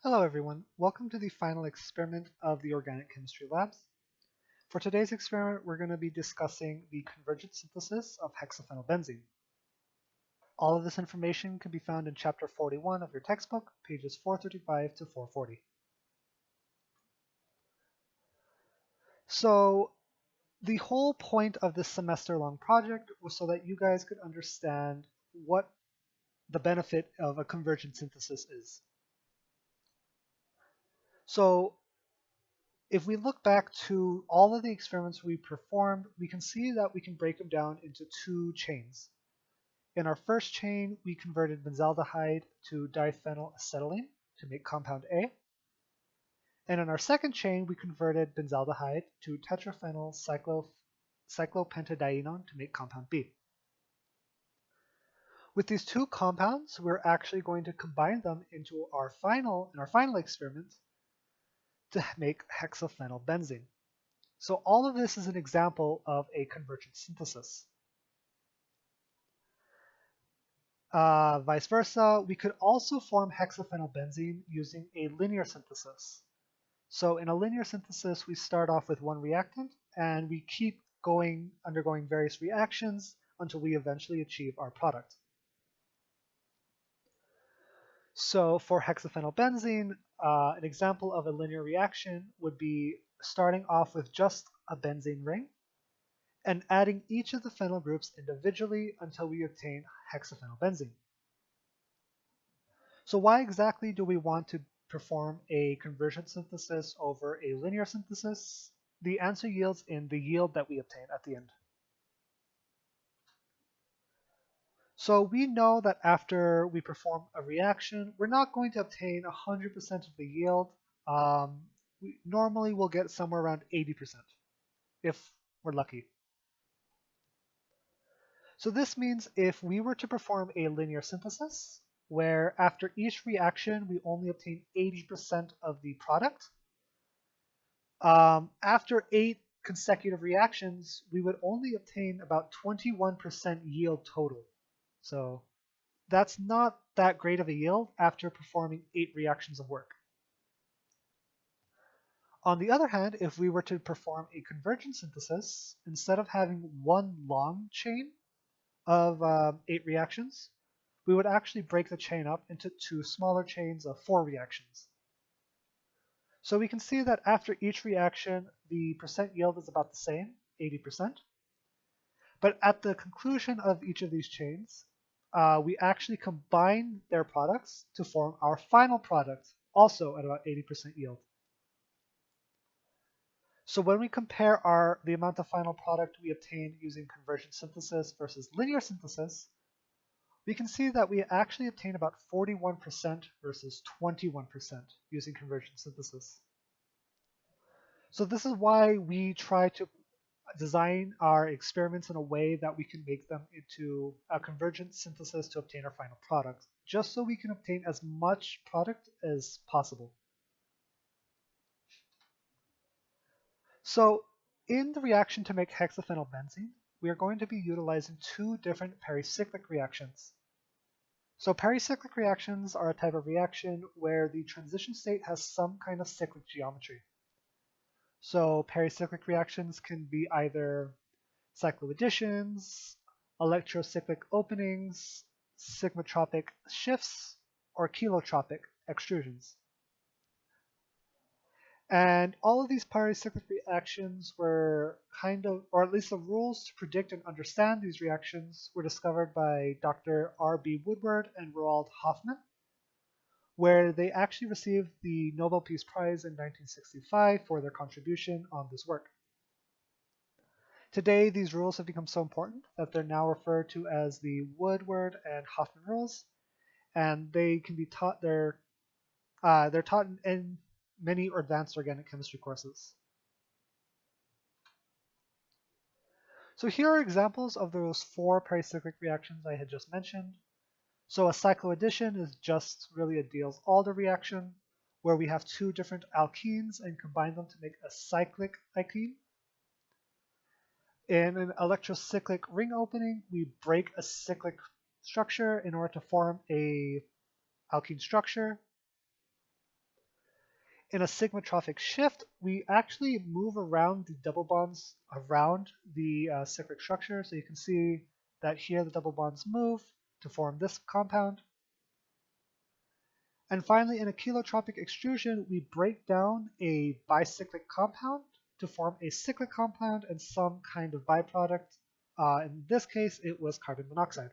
Hello everyone, welcome to the final experiment of the Organic Chemistry Labs. For today's experiment, we're going to be discussing the convergent synthesis of hexaphenylbenzene. All of this information can be found in chapter 41 of your textbook, pages 435 to 440. So the whole point of this semester-long project was so that you guys could understand what the benefit of a convergent synthesis is. So if we look back to all of the experiments we performed, we can see that we can break them down into two chains. In our first chain, we converted benzaldehyde to diphenylacetylene to make compound A. And in our second chain, we converted benzaldehyde to tetraphenyl cyclopentadienone to make compound B. With these two compounds, we're actually going to combine them into our final experiment to make hexaphenylbenzene. So all of this is an example of a convergent synthesis. Vice versa, we could also form hexaphenylbenzene using a linear synthesis. So in a linear synthesis, we start off with one reactant and we keep undergoing various reactions until we eventually achieve our product. So for hexaphenylbenzene, an example of a linear reaction would be starting off with just a benzene ring and adding each of the phenyl groups individually until we obtain hexaphenylbenzene. So why exactly do we want to perform a convergent synthesis over a linear synthesis? The answer yields in the yield that we obtain at the end. So we know that after we perform a reaction, we're not going to obtain 100% of the yield. We normally will get somewhere around 80% if we're lucky. So this means if we were to perform a linear synthesis, where after each reaction we only obtain 80% of the product, after 8 consecutive reactions, we would only obtain about 21% yield total. So that's not that great of a yield after performing 8 reactions of work. On the other hand, if we were to perform a convergent synthesis, instead of having one long chain of 8 reactions, we would actually break the chain up into 2 smaller chains of 4 reactions. So we can see that after each reaction, the percent yield is about the same, 80%. But at the conclusion of each of these chains, we actually combine their products to form our final product, also at about 80% yield. So when we compare the amount of final product we obtain using convergent synthesis versus linear synthesis, we can see that we actually obtain about 41% versus 21% using convergent synthesis. So this is why we try to design our experiments in a way that we can make them into a convergent synthesis to obtain our final product, just so we can obtain as much product as possible. So in the reaction to make hexaphenylbenzene, we are going to be utilizing 2 different pericyclic reactions. So pericyclic reactions are a type of reaction where the transition state has some kind of cyclic geometry. So pericyclic reactions can be either cycloadditions, electrocyclic openings, sigmatropic shifts, or chelotropic extrusions. And all of these pericyclic reactions were or at least the rules to predict and understand these reactions were discovered by Dr. R.B. Woodward and Roald Hoffmann, where they actually received the Nobel Peace Prize in 1965 for their contribution on this work. Today, these rules have become so important that they're now referred to as the Woodward and Hoffmann rules, and they can be taught. They're taught in many advanced organic chemistry courses. So here are examples of those 4 pericyclic reactions I had just mentioned. So a cycloaddition is just really a Diels-Alder reaction, where we have 2 different alkenes and combine them to make a cyclic alkene. In an electrocyclic ring opening, we break a cyclic structure in order to form a alkene structure. In a sigmatropic shift, we actually move around the double bonds around the cyclic structure. So you can see that here the double bonds move to form this compound. And finally, in a chelotropic extrusion, we break down a bicyclic compound to form a cyclic compound and some kind of byproduct. In this case, it was carbon monoxide.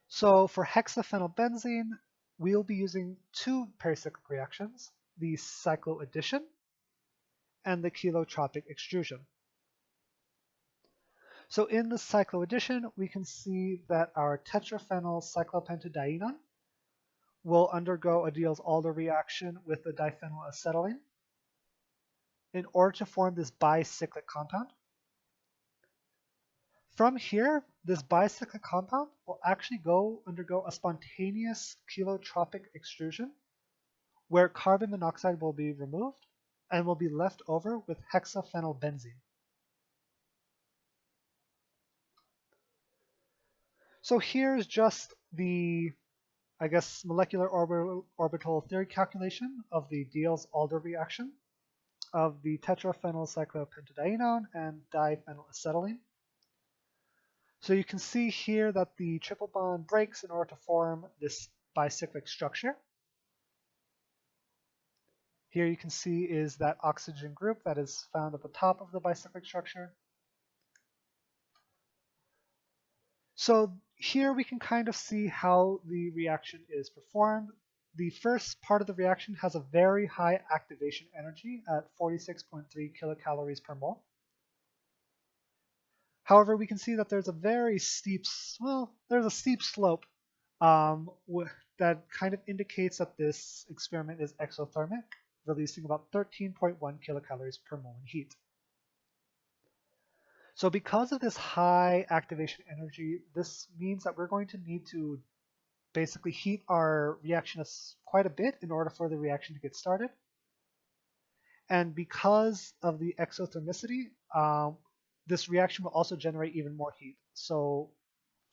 So for hexaphenylbenzene, we'll be using two pericyclic reactions, the cycloaddition and the chelotropic extrusion. So in the cycloaddition, we can see that our tetraphenyl cyclopentadienon will undergo a Diels-Alder reaction with the diphenylacetylene in order to form this bicyclic compound. From here, this bicyclic compound will actually undergo a spontaneous chelotropic extrusion where carbon monoxide will be removed and will be left over with hexaphenylbenzene. So here's just the, molecular orbital theory calculation of the Diels-Alder reaction of the tetraphenyl cyclopentadienon and diphenylacetylene. So you can see here that the triple bond breaks in order to form this bicyclic structure. Here you can see is that oxygen group that is found at the top of the bicyclic structure. So here we can kind of see how the reaction is performed. The first part of the reaction has a very high activation energy at 46.3 kilocalories per mole. However, we can see that there's a very steep, there's a steep slope that kind of indicates that this experiment is exothermic, releasing about 13.1 kilocalories per mole in heat. So because of this high activation energy, this means that we're going to need to basically heat our reaction quite a bit in order for the reaction to get started. And because of the exothermicity, this reaction will also generate even more heat. So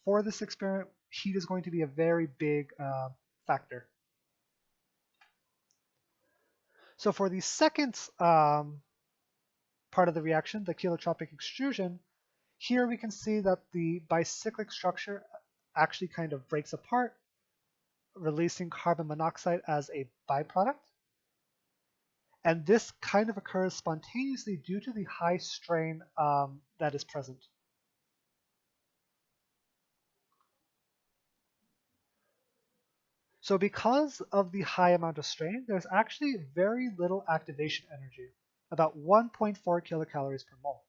for this experiment, heat is going to be a very big factor. So for the second part of the reaction, the chelotropic extrusion, here we can see that the bicyclic structure actually kind of breaks apart, releasing carbon monoxide as a byproduct. And this kind of occurs spontaneously due to the high strain that is present. So because of the high amount of strain, there's actually very little activation energy, about 1.4 kilocalories per mole.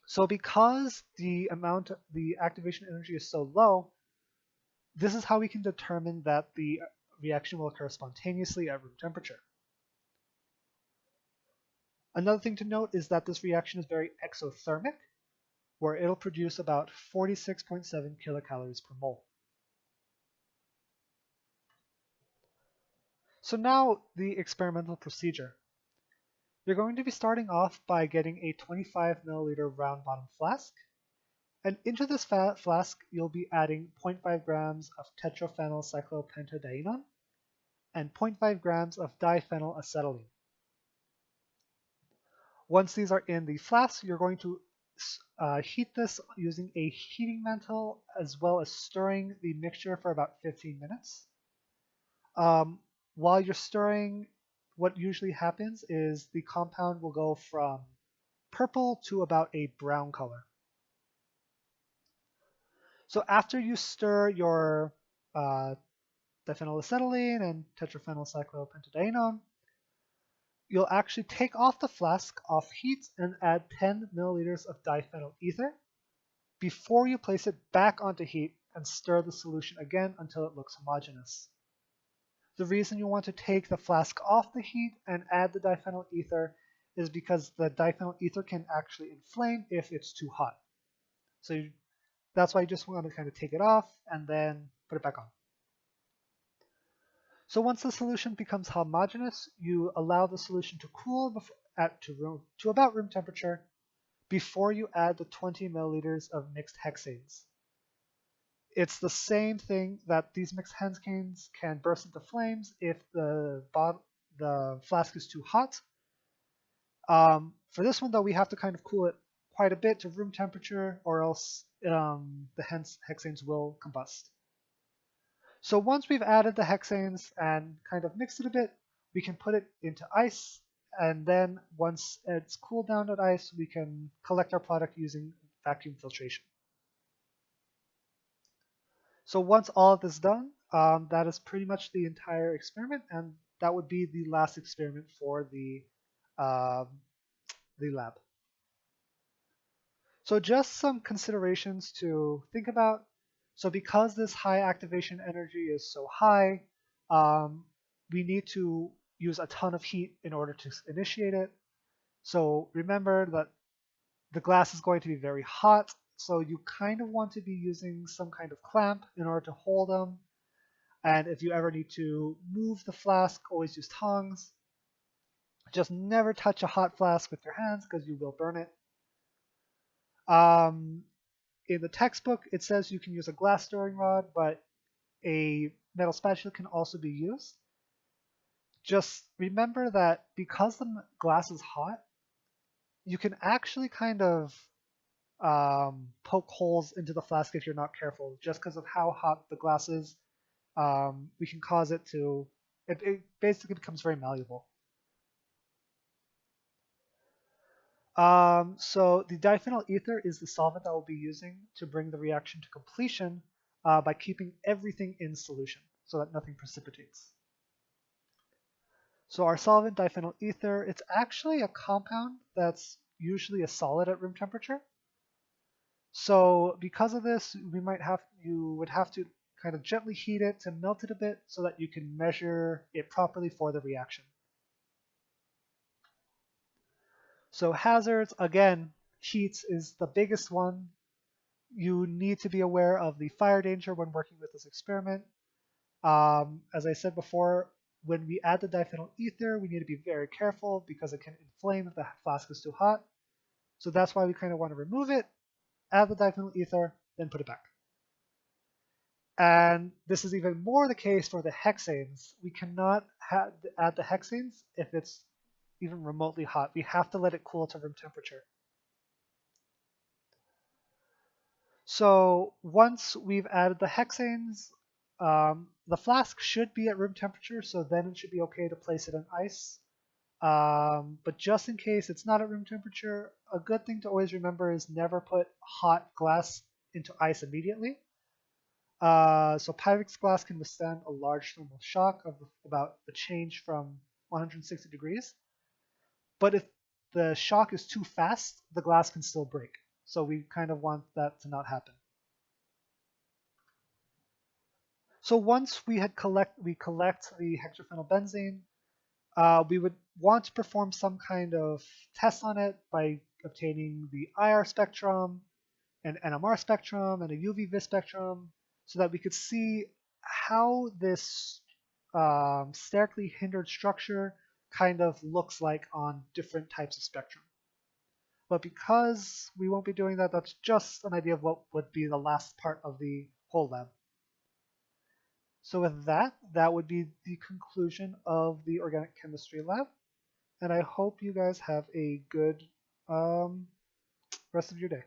So because the activation energy is so low, this is how we can determine that the reaction will occur spontaneously at room temperature. Another thing to note is that this reaction is very exothermic, where it'll produce about 46.7 kilocalories per mole. So now the experimental procedure. You're going to be starting off by getting a 25 milliliter round bottom flask, and into this flask you'll be adding 0.5 grams of tetraphenyl cyclopentadienon and 0.5 grams of diphenylacetylene. Once these are in the flask, you're going to heat this using a heating mantle as well as stirring the mixture for about 15 minutes. While you're stirring, what usually happens is the compound will go from purple to about a brown color. So after you stir your diphenylacetylene and tetraphenyl cyclopentadienon, you'll actually take off the flask off heat and add 10 milliliters of diphenyl ether before you place it back onto heat and stir the solution again until it looks homogeneous. The reason you want to take the flask off the heat and add the diphenyl ether is because the diphenyl ether can actually inflame if it's too hot. So that's why you just want to kind of take it off and then put it back on. So once the solution becomes homogeneous, you allow the solution to cool to about room temperature before you add the 20 milliliters of mixed hexanes. It's the same thing that these mixed hexanes can burst into flames if the flask is too hot. For this one, though, we have to kind of cool it quite a bit to room temperature, or else the hexanes will combust. So once we've added the hexanes and kind of mixed it a bit, we can put it into ice, and then once it's cooled down at ice, we can collect our product using vacuum filtration. So once all of this is done, that is pretty much the entire experiment, and that would be the last experiment for the lab. So just some considerations to think about. So because this high activation energy is so high, we need to use a ton of heat in order to initiate it. So remember that the glass is going to be very hot, so you kind of want to be using some kind of clamp in order to hold them. And if you ever need to move the flask, always use tongs. Just never touch a hot flask with your hands because you will burn it. In the textbook, it says you can use a glass stirring rod, but a metal spatula can also be used. Just remember that because the glass is hot, you can actually kind of poke holes into the flask if you're not careful. Just because of how hot the glass is, we can cause it to, it basically becomes very malleable. So the diphenylether is the solvent that we'll be using to bring the reaction to completion by keeping everything in solution so that nothing precipitates. So our solvent, diphenylether, it's actually a compound that's usually a solid at room temperature. So because of this, you would have to kind of gently heat it to melt it a bit so that you can measure it properly for the reaction. So hazards, again, heat is the biggest one. You need to be aware of the fire danger when working with this experiment. As I said before, when we add the diphenylether, we need to be very careful because it can inflame if the flask is too hot. So that's why we kind of want to remove it, add the diphenylether, then put it back. And this is even more the case for the hexanes. We cannot add the hexanes if it's even remotely hot. We have to let it cool to room temperature. So once we've added the hexanes, the flask should be at room temperature, so then it should be okay to place it in ice. But just in case it's not at room temperature, a good thing to always remember is never put hot glass into ice immediately. So Pyrex glass can withstand a large thermal shock of about a change from 160 degrees. But if the shock is too fast, the glass can still break. So we kind of want that to not happen. So once we collect the hexaphenylbenzene, we would want to perform some kind of test on it by obtaining the IR spectrum, an NMR spectrum, and a UV vis spectrum, so that we could see how this sterically hindered structure kind of looks like on different types of spectrum. But because we won't be doing that, that's just an idea of what would be the last part of the whole lab. So with that, that would be the conclusion of the organic chemistry lab. And I hope you guys have a good rest of your day.